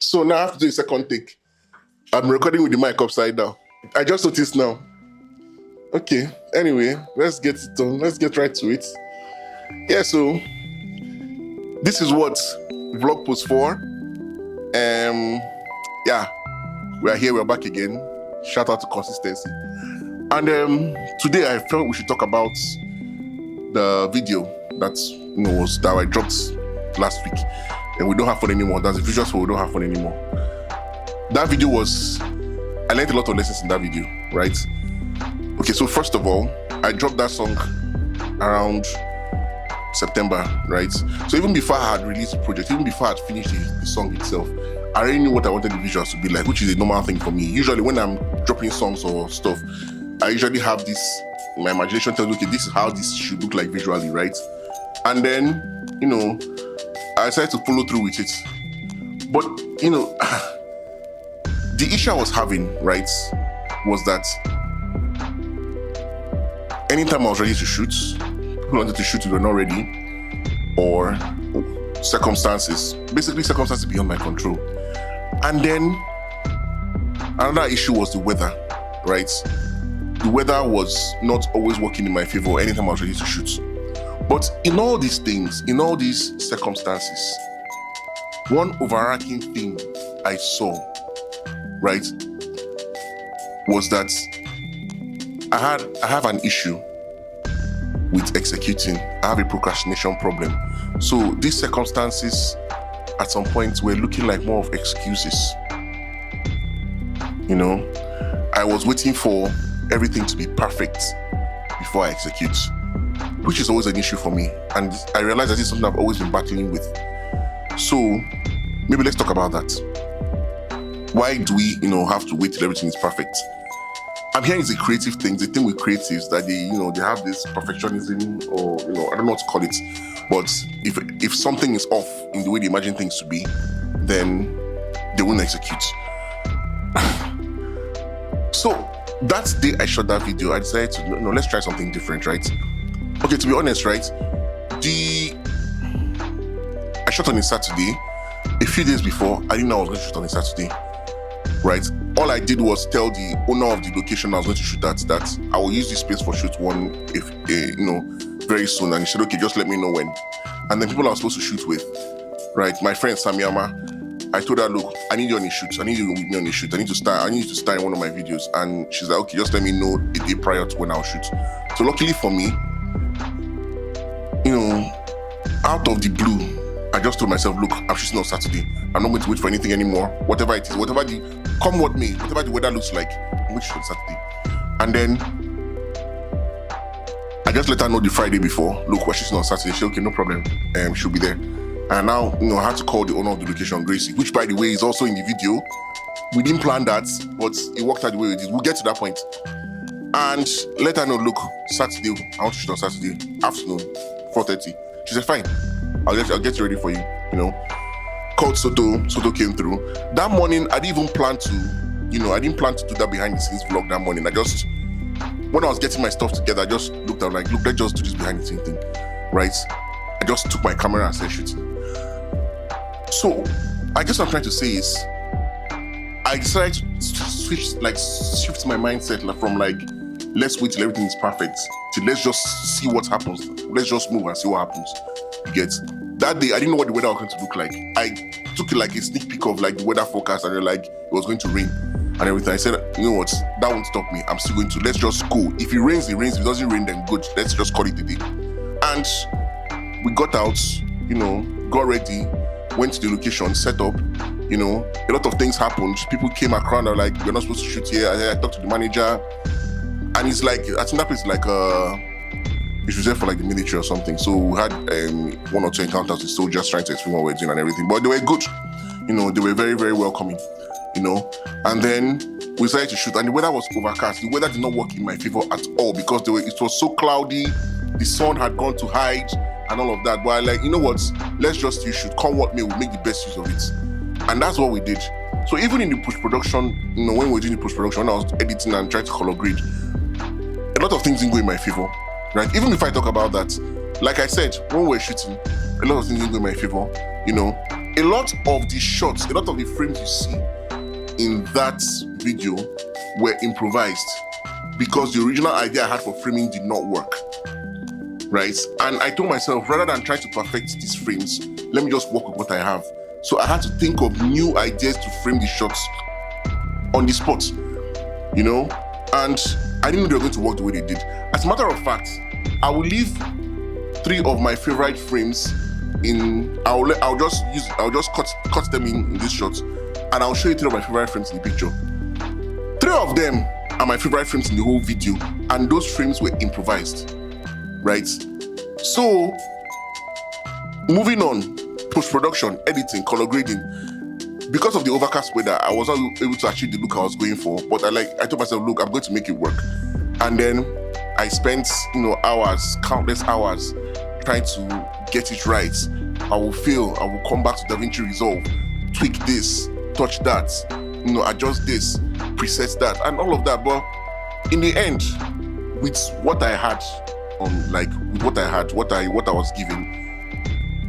So now I have to do a second take. I'm recording with the mic upside down. I just noticed now. Okay, anyway, let's get it done. Let's get right to it. Yeah, so this is what vlog post 4. Yeah, we're here, we're back again. Shout out to consistency. And today I felt we should talk about the video that I dropped last week. And we don't have fun anymore. That's the visuals, so we don't have fun anymore. That video I learned a lot of lessons in that video, right? Okay, so first of all, I dropped that song around September, right? So even before I had released the project, even before I had finished the song itself, I already knew what I wanted the visuals to be like, which is a normal thing for me. Usually when I'm dropping songs or stuff, I usually have this, my imagination tells me, okay, this is how this should look like visually, right? And then, I decided to follow through with it. But, the issue I was having, right, was that anytime I was ready to shoot, people wanted to shoot, we were not ready, or circumstances beyond my control. And then another issue was the weather, right? The weather was not always working in my favor anytime I was ready to shoot. But in all these things, in all these circumstances, one overarching thing I saw, right, was that I have an issue with executing. I have a procrastination problem. So these circumstances at some point were looking like more of excuses. I was waiting for everything to be perfect before I execute, which is always an issue for me. And I realized that it's something I've always been battling with. So maybe let's talk about that. Why do we, have to wait till everything is perfect? I'm hearing it's a creative thing. The thing with creatives that they have this perfectionism, or I don't know what to call it. But if something is off in the way they imagine things to be, then they won't execute. So that day I shot that video, I decided to let's try something different, right? Okay, to be honest, right? I shot on a Saturday. A few days before, I didn't know I was going to shoot on a Saturday, right? All I did was tell the owner of the location I was going to shoot at that I will use this space for shoot one, very soon. And he said, okay, just let me know when. And then people I was supposed to shoot with, right? My friend Samiyama, I told her, look, I need you on a shoot. I need you with me on a shoot. I need you to star in one of my videos. And she's like, okay, just let me know a day prior to when I'll shoot. So luckily for me, out of the blue, I just told myself, look, I'm shooting on Saturday. I'm not going to wait for anything anymore. Whatever it is, whatever the weather looks like, I'm going to shoot on Saturday. And then I just let her know the Friday before, look, we're shooting on Saturday. She said, okay, no problem. She'll be there. And now, I had to call the owner of the location, Gracie, which by the way is also in the video. We didn't plan that, but it worked out the way it is. We'll get to that point. And let her know, look, Saturday, I want to shoot on Saturday, afternoon, 4:30. She said, fine, I'll get you ready for you, Called Soto came through. That morning, I didn't even plan to, I didn't plan to do that behind the scenes vlog that morning. When I was getting my stuff together, I just looked at like, look, let's just do this behind the scenes thing, right? I just took my camera and started shooting. So, I guess what I'm trying to say is, I decided to shift my mindset from let's wait till everything is perfect, till let's just see what happens. Let's just move and see what happens. You get? That day, I didn't know what the weather was going to look like. I took it like a sneak peek of the weather forecast, and it was going to rain and everything. I said, you know what? That won't stop me. I'm still going to. Let's just go. If it rains, it rains. If it doesn't rain, then good. Let's just call it a day. And we got out, got ready, went to the location, set up, a lot of things happened. People came around, they're like, we're not supposed to shoot here. I talked to the manager, and it's like, I think that place is it's reserved for the military or something. So we had 1 or 2 encounters with soldiers trying to explain what we're doing and everything. But they were good, they were very, very welcoming, And then we decided to shoot, and the weather was overcast. The weather did not work in my favor at all because it was so cloudy. The sun had gone to hide and all of that. But let's just shoot. Come what may, we'll make the best use of it. And that's what we did. So even in the post-production, when we were doing the post-production, when I was editing and trying to color grade, a lot of things didn't go in my favor, right? Even if I talk about that, like I said, when we were shooting, a lot of things didn't go in my favor, a lot of the shots, a lot of the frames you see in that video were improvised because the original idea I had for framing did not work, right? And I told myself, rather than trying to perfect these frames, let me just work with what I have. So I had to think of new ideas to frame the shots on the spot, you know? And I didn't know they were going to work the way they did. As a matter of fact, I will leave 3 of my favorite frames in, I'll just cut them in this shot, and I'll show you 3 of my favorite frames in the picture. 3 of them are my favorite frames in the whole video, and those frames were improvised, right? So, moving on, post-production, editing, color grading. Because of the overcast weather, I was not able to achieve the look I was going for, but I told myself, look, I'm going to make it work. And then I spent, hours, countless hours, trying to get it right. I will fail, I will come back to DaVinci Resolve, tweak this, touch that, adjust this, preset that, and all of that. But in the end, with what I had, what I was given,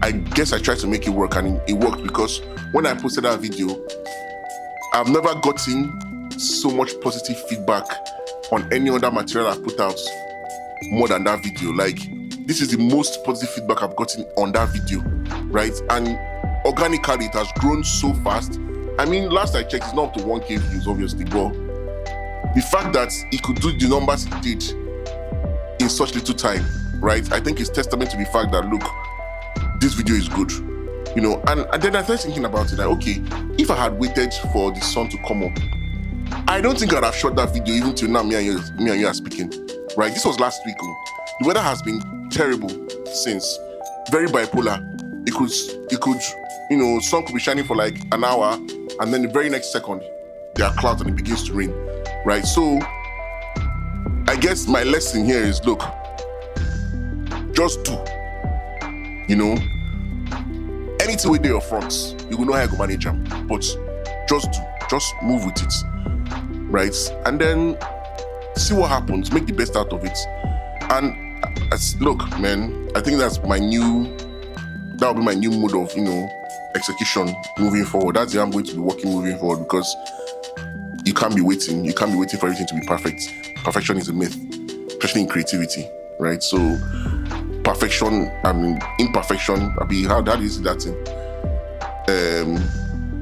I guess I tried to make it work, and it worked, because when I posted that video, I've never gotten so much positive feedback on any other material I've put out more than that video. Like, this is the most positive feedback I've gotten on that video, right? And organically, it has grown so fast. I mean, last I checked, it's not up to 1K views, obviously, but the fact that it could do the numbers it did in such little time, right? I think it's testament to the fact that, look, this video is good, and then I started thinking about it, like, okay, if I had waited for the sun to come up, I don't think I'd have shot that video even till now. Me and you are speaking, right? This was last week. The weather has been terrible since, very bipolar. It could, sun could be shining for like an hour, and then the very next second there are clouds and it begins to rain, right? So I guess my lesson here is, look, just do. Anything with your fronts, you will know how you go manage them. But just move with it, right? And then see what happens. Make the best out of it. And look, man, I think that will be my new mode of execution moving forward. That's the way I'm going to be working moving forward, because you can't be waiting. You can't be waiting for everything to be perfect. Perfection is a myth, especially in creativity, right? So perfection, imperfection, how is that thing?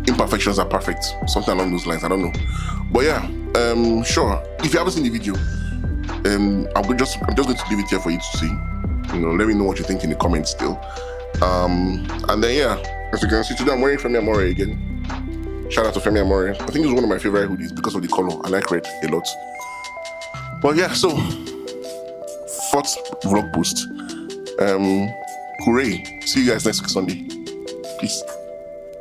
Imperfections are perfect, something along those lines, I don't know. But yeah, sure, if you haven't seen the video, I'm just going to leave it here for you to see. Let me know what you think in the comments still. And then yeah, as you can see, today I'm wearing Femi Amore again. Shout out to Femi Amore. I think it's one of my favorite hoodies because of the color. I like red a lot. But yeah, so 4th vlog post. Hooray. See you guys next week Sunday. Peace.